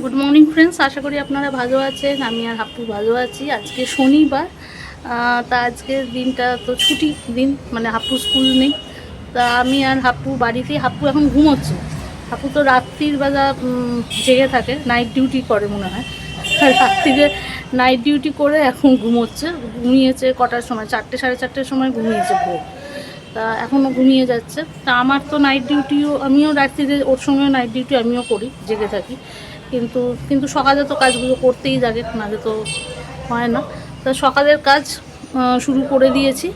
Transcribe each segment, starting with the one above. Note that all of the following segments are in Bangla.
গুড মর্নিং ফ্রেন্ডস, আশা করি আপনারা ভালো আছেন। আমি আর হাপ্পু ভালো আছি। আজকে শনিবার, তা আজকের দিনটা তো ছুটি দিন, মানে হাপ্পু স্কুল নেই। তা আমি আর হাপ্পু বাড়িতেই। হাপ্পু এখন ঘুমোচ্ছে। হাপ্পু তো রাত্রির বেলা জেগে থাকে, নাইট ডিউটি করে মনে হয়। রাত্রিরে নাইট ডিউটি করে এখন ঘুমোচ্ছে। ঘুমিয়েছে কটার সময়, 4টে সাড়ে 4টের সময় ঘুমিয়েছে ভোর। তা এখনও ঘুমিয়ে যাচ্ছে। তা আমার তো নাইট ডিউটিও, আমিও রাত্রিরে ওর সঙ্গে নাইট ডিউটি আমিও করি, জেগে থাকি। কিন্তু কিন্তু সকালে তো কাজগুলো করতেই লাগে, নাহলে তো হয় না। তা সকালের কাজ শুরু করে দিয়েছি।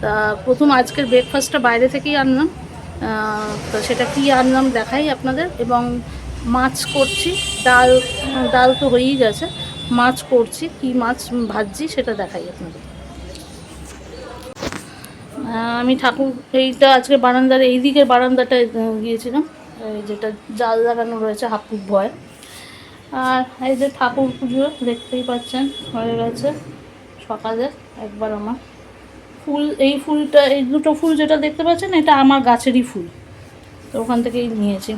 তা প্রথম আজকের ব্রেকফাস্টটা বাইরে থেকেই আনলাম। তো সেটা কী আনলাম দেখাই আপনাদের। এবং মাছ করছি, ডাল ডাল তো হয়েই গেছে, মাছ করছি। কি মাছ ভাজছি সেটা দেখাই আপনাদের। আমি ঠাকুর এইটা আজকে বারান্দার এই দিকের বারান্দাটায় গিয়েছিলাম, যেটা জাল লাগানো রয়েছে হাপ্পুর ভয়। আর এই যে ঠাকুর পুজো দেখতেই পাচ্ছেন হয়ে গেছে সকালে একবার। আমার ফুল, এই ফুলটা, এই দুটো ফুল যেটা দেখতে পাচ্ছেন এটা আমার গাছেরই ফুল, তো ওখান থেকেই নিয়েছি।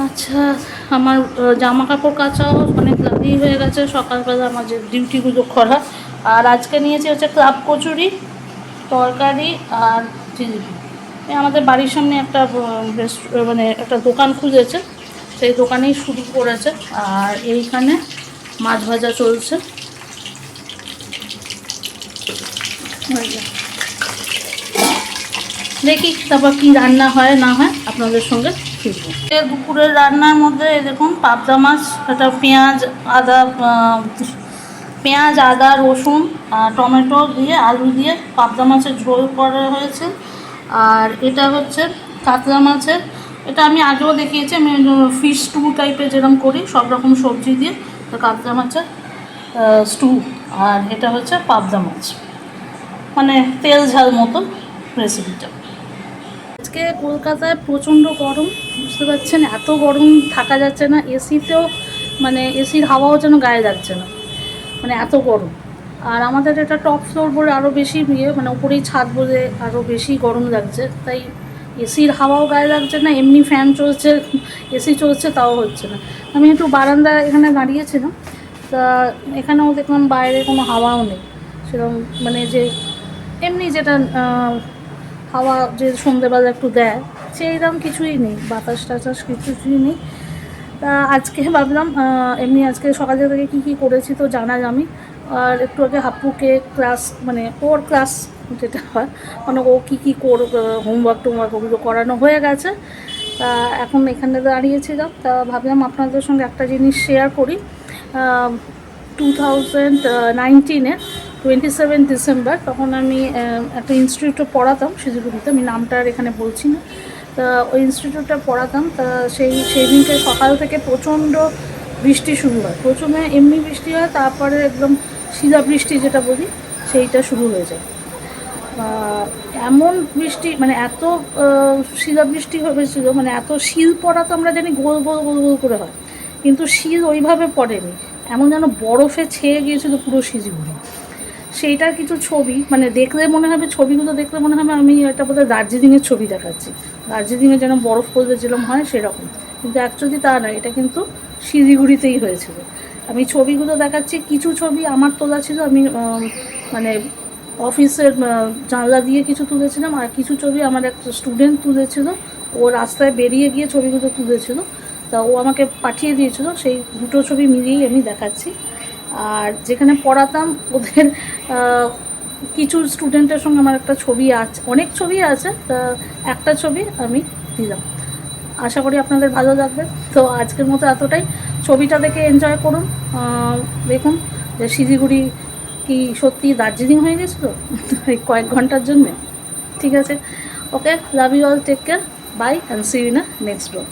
আচ্ছা, আমার জামা কাপড় কাচাও অনেক লাগেই হয়ে গেছে সকালবেলা আমার যে ডিউটিগুলো করা। আর আজকে নিয়েছি হচ্ছে ক্লাব কচুরি, তরকারি আর জিলিপি। আমাদের বাড়ির সামনে একটা মানে একটা দোকান খুলেছে, সেই দোকানেই শুরু করেছে। আর এইখানে মাছ ভাজা চলছে। দেখি তারপর কি রান্না হয় না হয় আপনাদের সঙ্গে ফিরবো। দুপুরের রান্নার মধ্যে দেখুন পাবদা মাছ, এটা পেঁয়াজ আদা রসুন টমেটো দিয়ে আলু দিয়ে পাবদা মাছের ঝোল করা হয়েছে। আর এটা হচ্ছে কাতলা মাছের, এটা আমি আগেও দেখিয়েছি, আমি ফিশ স্টু টাইপের যেরকম করি সব রকম সবজি দিয়ে, তো কাতলা মাছের স্টু। আর এটা হচ্ছে পাবদা মাছ, মানে তেল ঝাল মতো রেসিপিটা। আজকে কলকাতায় প্রচণ্ড গরম, বুঝতে পারছেন, এত গরম থাকা যাচ্ছে না এসিতেও, মানে এসির হাওয়াও যেন গায়ে লাগছে না, মানে এত গরম। আর আমাদের এটা টপ ফ্লোর বলে আরও বেশি মানে উপরেই ছাদ বলে আরও বেশি গরম লাগছে। তাই এসির হাওয়াও গায়ে লাগছে না, এমনি ফ্যান চলছে, এসি চলছে, তাও হচ্ছে না। আমি একটু বারান্দায় এখানে দাঁড়িয়েছিলাম, তা এখানেও দেখলাম বাইরে কোনো হাওয়াও নেই সেরকম, মানে যে এমনি যেটা হাওয়া যে সন্ধ্যেবেলা একটু দেয় সেইরকম কিছুই নেই, বাতাস টাতাস কিছুই নেই। তা আজকে ভাবলাম এমনি আজকে সকালে থেকে কী করেছি তো জানাই আমি। আর একটু আগে হাপ্পুকে ক্লাস, মানে ওর ক্লাস যেটা হয়, মানে ও কী হোমওয়ার্ক টোমওয়ার্ক ওগুলো করানো হয়ে গেছে। তা এখন এখানে দাঁড়িয়েছিলাম, তা ভাবলাম আপনাদের সঙ্গে একটা জিনিস শেয়ার করি। 2019-এ 27 ডিসেম্বর তখন আমি একটা ইনস্টিটিউটে পড়াতাম শিলিগুড়িতে, আমি নামটা আর এখানে বলছি না। তা ওই ইনস্টিটিউটে পড়াতাম। তা সেই দিনকে সকাল থেকে প্রচণ্ড বৃষ্টি শুরু হয়। প্রথমে এমনি বৃষ্টি হয়, তারপরে একদম শিলা বৃষ্টি যেটা বলি সেইটা শুরু হয়ে যায়। এমন বৃষ্টি, মানে এত শিলাবৃষ্টি হয়েছিল, মানে এত শিল পড়া তো আমরা জানি গোল গোল গোল গোল করে হয়, কিন্তু শিল ওইভাবে পড়েনি, এমন যেন বরফে ছেয়ে গিয়েছিল পুরো শিলগুলো। সেইটার কিছু ছবি, মানে দেখলে মনে হবে, ছবিগুলো দেখলে মনে হবে আমি এটা বোধহয় দার্জিলিংয়ের ছবি দেখাচ্ছি, দার্জিলিংয়ে যেন বরফ পড়লে যেরকম হয় সেরকম, কিন্তু অ্যাকচুয়ালি তা নয়, এটা কিন্তু শিলিগুড়িতেই হয়েছিল। আমি ছবিগুলো দেখাচ্ছি, কিছু ছবি আমার তোলা ছিল, আমি মানে অফিসের জানলা দিয়ে কিছু তুলেছিলাম, আর কিছু ছবি আমার একটা স্টুডেন্ট তুলেছিল, ও রাস্তায় বেরিয়ে গিয়ে ছবিগুলো তুলেছিল, তা ও আমাকে পাঠিয়ে দিয়েছিল, সেই দুটো ছবি মিলিয়েই আমি দেখাচ্ছি। আর যেখানে পড়াতাম ওদের কিছু স্টুডেন্টের সঙ্গে আমার একটা ছবি আছে, অনেক ছবি আছে, তা একটা ছবি আমি দিলাম, আশা করি আপনাদের ভালো লাগবে। তো আজকের মতো এতটাই, ছবিটা দেখে এনজয় করুন। দেখুন যে শিলিগুড়ি কি সত্যি দার্জিলিং হয়ে গেছিলো এই কয়েক ঘন্টার জন্যে। ঠিক আছে, okay, love you all, take care, bye and see you in a next blog.